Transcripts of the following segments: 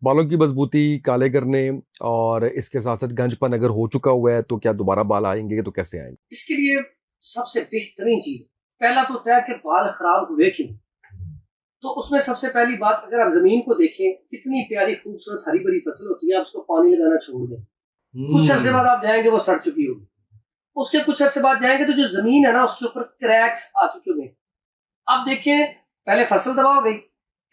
बालों की मजबूती, काले करने और इसके साथ-साथ गंजपन अगर हो चुका हुआ है, तो क्या दोबारा बाल आएँगे, तो कैसे आएँगे? इसके लिए सबसे बेहतरीन चीज़, पहला तो होता है कि बाल खराब हुए क्यों? तो उसमें सबसे पहली बात, अगर आप ज़मीन को देखें, कितनी प्यारी खूबसूरत हरी-भरी फसल होती है, आप उसको पानी लगाना छोड़ दें। कुछ अरसे बाद हुँ। आप जाएँगे वो सड़ चुकी होगी। उसके कुछ अरसे बाद जाएँगे तो जो ज़मीन है ना उसके ऊपर क्रैक्स आ चुके होंगे। अब देखिए, पहले फसल तबाह हो गई,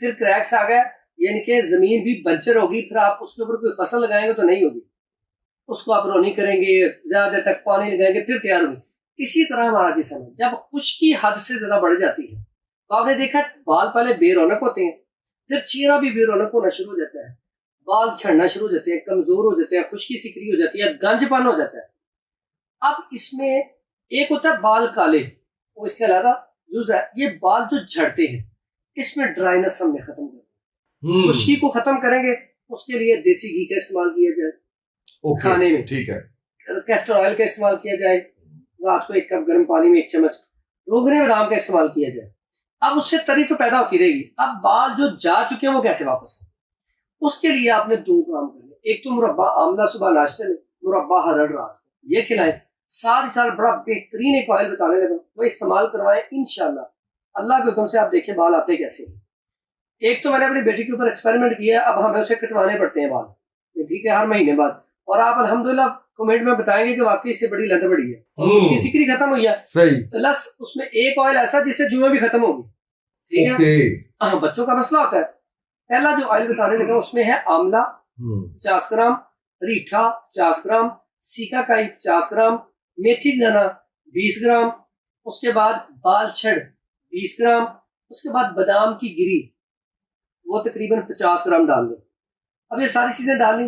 फिर क्रैक्स आ गया, यानी कि ज़मीन भी बंजर होगी, फिर आप उसके ऊपर कोई फसल लगाएँगे तो नहीं होगी। उसको आप रोनी करेंगे, ज़्यादा देर तक पानी लगाएँगे, फिर तैयार होगी। इसी तरह हमारा जिस्म है, जब खुश्की हद से ज़्यादा बढ़ जाती है, तो आपने देखा बाल पहले बेरौनक होते हैं, फिर चेहरा भी बेरौनक होना शुरू हो जाता है, बाल झड़ना शुरू हो जाते हैं, कमज़ोर हो जाते हैं, खुश्की सिकरी हो जाती है, गंजपन हो जाता है। अब इसमें एक होता है बाल काले, और इसके अलावा जो ये बाल जो झड़ते हैं, इसमें ड्राइनेस हमने खत्म कर दी। खुश्की हुँ। को खत्म करेंगे, उसके लिए देसी घी का इस्तेमाल किया जाए ओके, खाने में, ठीक है। कैस्टर ऑयल का इस्तेमाल किया जाए, रात को 1 कप गर्म पानी में 1 चम्मच रोगने बादाम का इस्तेमाल किया जाए। अब उससे तरी तो पैदा होती रहेगी, अब बाल जो जा चुके हैं वो कैसे वापस आए? उसके लिए आपने 2 काम करने, एक तो मुरब्बा आंवला सुबह नाश्ते में, मुरब्बा हरड़ रात को, ये खिलाएं। साथ ही साथ बड़ा बेहतरीन एक ऑयल बताने लगा, वो इस्तेमाल करवाएं, इंशाल्लाह अल्लाह के हुक्म से आप देखें बाल आते कैसे हैं। एक तो मैंने अपनी बेटी के ऊपर एक्सपेरिमेंट किया, अब हमें उसे कटवाने पड़ते हैं बाल, ठीक है, हर महीने बाद। और आप अल्हम्दुलिल्लाह कमेंट में बताएंगे कि वाकई इससे बड़ी लत बड़ी है और उसकी हुँ। सिकरी खत्म हुई है। सही। प्लस उसमें एक ऑयल ऐसा जिससे जुएं भी खत्म होगी, ठीक है। ओके। बच्चों का मसला होता है। पहला जो ऑयल बताने लगा उसमें है आंवला हुँ। 50 ग्राम, रीठा 50 ग्राम, सीकाकाई 50 ग्राम, मेथी दाना 20 ग्राम, उसके बाद बाल छड़ 20 ग्राम, उसके बाद बादाम की गिरी वो तकरीबन 50 ग्राम डाल दें। अब ये सारी चीजें डाल ली,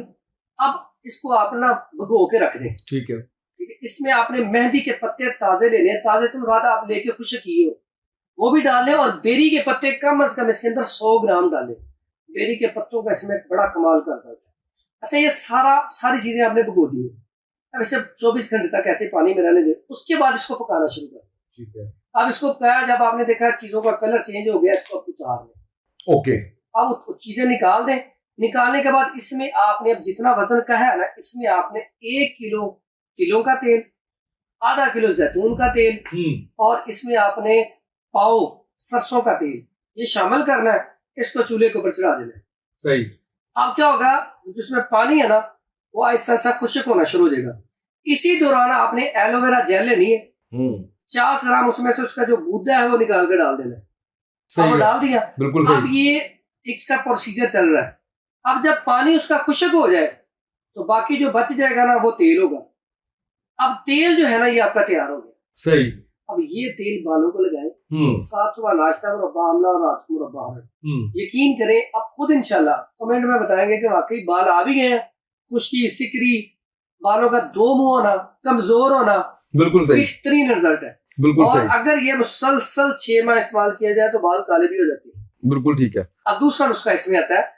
अब इसको आप ना भिगो के रख दें, ठीक है। ठीक है। इसमें आपने मेहंदी के पत्ते ताजे लेने हैं, ताजे से मुराद आप लेके खुश किए हो, वो भी डाल लें, और बेरी के पत्ते कम अज कम इसके अंदर 100 ग्राम डालें। बेरी के पत्तों का इसमें बड़ा कमाल कर सकता है। अच्छा, ये सारी चीजें आपने भिगो दी है। अब इसे 24 घंटे तक ऐसे पानी में रहने दें, उसके बाद इसको पकाना शुरू करें। ठीक है। अब इसको पकाया, जब आपने देखा चीजों का कलर चेंज हो गया, इसको आप उतार लें। ओके। अब वो चीजें निकाल दें। निकालने के बाद इसमें आपने अब जितना वजन का है ना, इसमें आपने 1 किलो तिलों का तेल, आधा किलो जैतून का तेल, और इसमें आपने पाव सरसों का तेल ये शामिल करना है। इसको चूल्हे के ऊपर चढ़ा देना है। सही। अब क्या होगा, जिसमें पानी है ना वो ऐसा ऐसा खुश्क होना शुरू हो जाएगा। इसी दौरान आपने एलोवेरा जेल लेनी है, 50 ग्राम उसमें से उसका जो गूदा है वो निकाल के डाल देना है। सही अब है। डाल दिया, बिल्कुल अब सही। ये इसका प्रोसीजर चल रहा है। अब जब पानी उसका खुश्क हो जाए तो बाकी जो बच जाएगा ना वो तेल होगा। अब तेल जो है ना ये आपका तैयार हो गया। सही। अब ये तेल बालों को लगाएं, साथ सुबह नाश्ता मुरब्बा आंवला और रात को मुरब्बा हरड़। यकीन करें आप खुद इंशाल्लाह कमेंट में बताएंगे कि वाकई बाल आ भी गए हैं। खुश्की सिकरी, बालों का दो मुंह होना, कमजोर होना, बिल्कुल सही। बेहतरीन रिजल्ट है। बिल्कुल और सही। अगर ये मुसलसल 6 माह इस्तेमाल किया जाए तो बाल काले भी हो जाते हैं। बिल्कुल ठीक है। अब दूसरा नुस्खा इसमें आता है,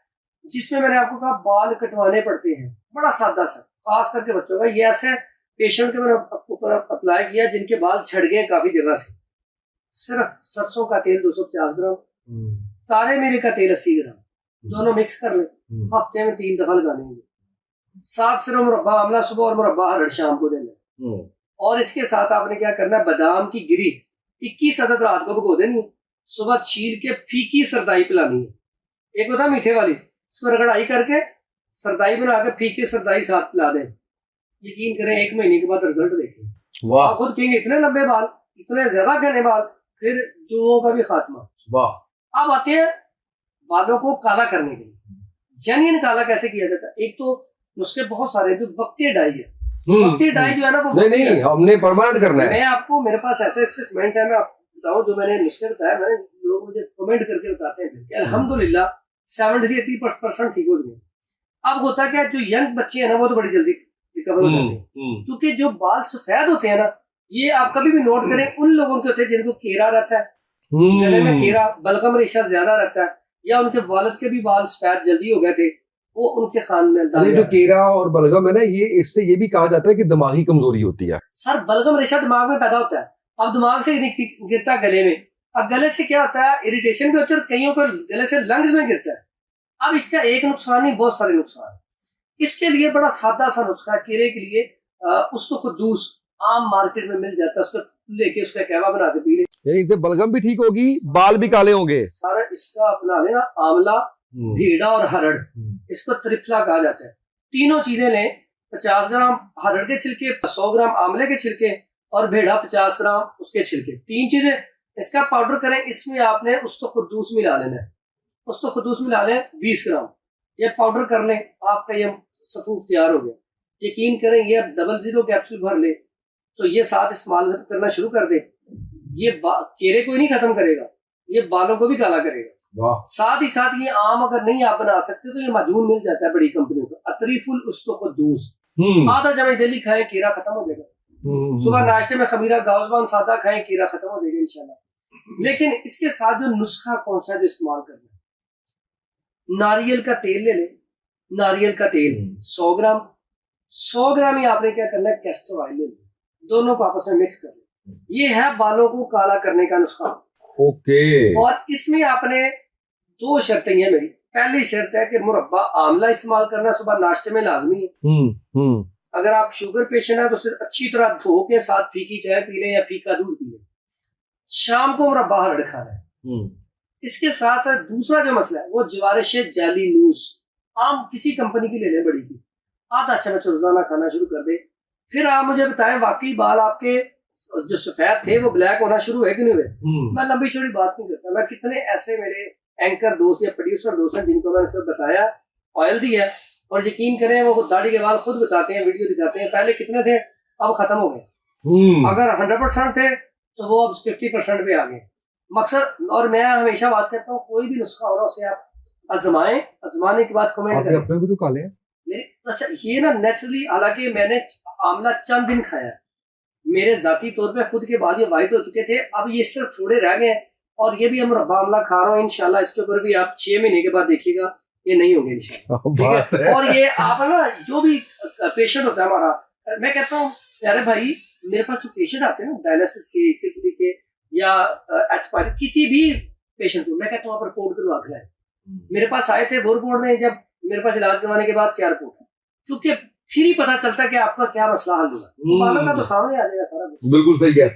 जिसमें मैंने आपको कहा बाल कटवाने पड़ते हैं, बड़ा सादा सा, खास करके बच्चों का। ये ऐसे पेशेंट के मैंने ऊपर अप्लाई किया जिनके बाल झड़ गए काफी जगह से। सिर्फ सरसों का तेल 250 ग्राम, तारे मेरे का तेल 80 ग्राम, दोनों मिक्स कर लें, हफ्ते में 3 दफा लगाने हैं। साथ सिर्फ मुरब्बा आंवला सुबह और मुरब्बा हरड़ शाम को देना। और इसके साथ आपने क्या करना है, बादाम की गिरी 21 अदद रात को भिगो देनी है, सुबह छील के फीकी सरदाई पिलानी है। एक होता मीठे वाली, इसको रगड़ाई करके सरदाई बना के फीकी सरदाई साथ पिला दें। यकीन करें 1 महीने के बाद रिजल्ट देखें। वाह। आप खुद कहेंगे इतने लंबे बाल, इतने ज्यादा घने बाल, फिर जुओं का भी खात्मा। वाह। अब आते हैं बालों को काला करने के लिए। जेन्युइन काला कैसे किया जाता है? एक तो नुस्खे बहुत सारे, जो वक्ती डाई है, वक्ती डाई जो है ना वो नहीं नहीं, हमने परमानेंट करना है। मैं आपको, मेरे पास ऐसे कमेंट है, मैं आपको बताऊं जो मैंने नुस्खे बताया, मैंने लोग मुझे कमेंट करके बताते हैं कि अल्हम्दुलिल्लाह 70 से 80% ठीक हो गए। अब होता क्या है, जो यंग बच्चे हैं ना वो तो बड़ी जल्दी रिकवर हो जाते हैं, क्योंकि जो बाल सफेद होते हैं ना, ये आप कभी भी नोट करें, उन लोगों के होते हैं जिनको केरा रहता है, गले में केरा, बलगम रेशा ज्यादा रहता है, या उनके वालिद के भी बाल सफेद जल्दी हो गए थे, वो उनके खानदान में। जो केरा और बलगम है ना, ये इससे ये भी कहा जाता है कि दिमागी कमजोरी होती है। सर बलगम रेशा दिमाग में पैदा होता है, अब दिमाग से गिरता है गले में। अब गले से क्या होता है, इरिटेशन भी होती है, और कईयों को गले से लंग्स में गिरता है। अब इसका एक नुकसान नहीं, बहुत सारे नुकसान है। इसके लिए बड़ा सादा सा नुस्खा है कीड़े के लिए। उसको खुदूस आम मार्केट में मिल जाता है, उसको लेके उसका कहवा बना के पी ले। यानी इससे बलगम भी ठीक होगी, बाल भी काले होंगे। सारा इसका अपना लेना, आंवला, भेड़ा और हरड़, इसको त्रिफला कहा जाता है। तीनों चीजें लें, 50 ग्राम हरड़ के छिलके, 100 ग्राम आंवले के छिलके और भेड़ा 50 ग्राम उसके छिलके, 3 चीजें इसका पाउडर करें। इसमें आपने उसको खुदूस मिला लेना है, उसको खुदूस मिला लें 20 ग्राम, ये पाउडर कर लें, आपका ये सफूफ तैयार हो गया। यकीन करें ये 00 कैप्सूल भर ले तो ये साथ इस्तेमाल करना शुरू कर दे, ये कीड़े को ही नहीं खत्म करेगा, ये बालों को भी काला करेगा। साथ ही साथ ये आम अगर नहीं आप बना सकते तो ये माजून मिल जाता है बड़ी कंपनियों का, अतरीफुल उस्तो खुदूस, आधा चम्मच डेली खाएं, कीड़ा खत्म हो जाएगा। सुबह नाश्ते में खमीरा गाउसबान सादा खाएं, कीड़ा खत्म हो जाएगा इंशाल्लाह। लेकिन इसके साथ जो नुस्खा कौन सा जो इस्तेमाल करना है, नारियल का तेल ले ले, नारियल का तेल 100 ग्राम, 100 ग्राम ही आपने क्या करना है, कैस्टर ऑयल ले ले, दोनों को आपस में मिक्स कर ले। ये है बालों को काला करने का नुस्खा। ओके। और इसमें आपने 2 शर्तें हैं मेरी। पहली शर्त है कि मुरब्बा आंवला इस्तेमाल करना सुबह नाश्ते में लाजमी है। अगर आप शुगर पेशेंट है तो उसे अच्छी तरह धो के साथ फीकी चाय पी लें या फीका दूध पी लें। शाम को मुरब्बा हरड़ खाना है। इसके साथ दूसरा जो मसला है वो जवारिश जाली नूस, आम किसी कंपनी की ले लें बड़ी की, आधा चम्मच रोजाना खाना शुरू कर दे। फिर आप मुझे बताएं वाकई बाल आपके जो सफेद थे वो ब्लैक होना शुरू है कि नहीं हुए। मैं लंबी चौड़ी बात नहीं करता, मैं कितने ऐसे मेरे एंकर दोस्त या प्रोड्यूसर दोस्त हैं जिनको मैंने सब बताया, ऑयल दिया, और यकीन करें वो दाढ़ी के बाल खुद बताते हैं, वीडियो दिखाते हैं, पहले कितने थे अब खत्म हो गए। अगर 100% थे तो वो अब 50% पे आ गए मकसद। और मैं हमेशा बात करता हूँ कोई भी नुस्खा हो रहा उसे आप आजमाएं, आजमाने के बाद कमेंट करें। अपने भी तो काले हैं। अच्छा ये ना नेचुरली, हालांकि मैंने आंवला चंद दिन खाया, मेरे जाती तौर पे खुद के बाल ये वाइट हो चुके थे, अब ये सिर्फ थोड़े रह गए हैं, और ये भी हम रब्बा आंवला खा रहा हूँ इंशाल्लाह। इसके ऊपर भी आप 6 महीने के बाद देखिएगा ये नहीं होंगे इंशाल्लाह, ठीक है। और ये आप ना जो भी पेशेंट होता है हमारा, मैं कहता हूँ प्यारे भाई, मेरे पास जो पेशेंट आते हैं ना डायलिसिस के, किडनी के या एक्सपायर, किसी भी पेशेंट को मैं कहता हूँ आप रिपोर्ट करवा के लाए। मेरे पास आए थे, वो रिपोर्ट नहीं, जब मेरे पास इलाज करवाने के बाद क्या रिपोर्ट है, क्योंकि फिर ही पता चलता है कि आपका क्या मसला हल होगा। बालों का तो सामने आ जाएगा सारा कुछ। बिल्कुल सही है।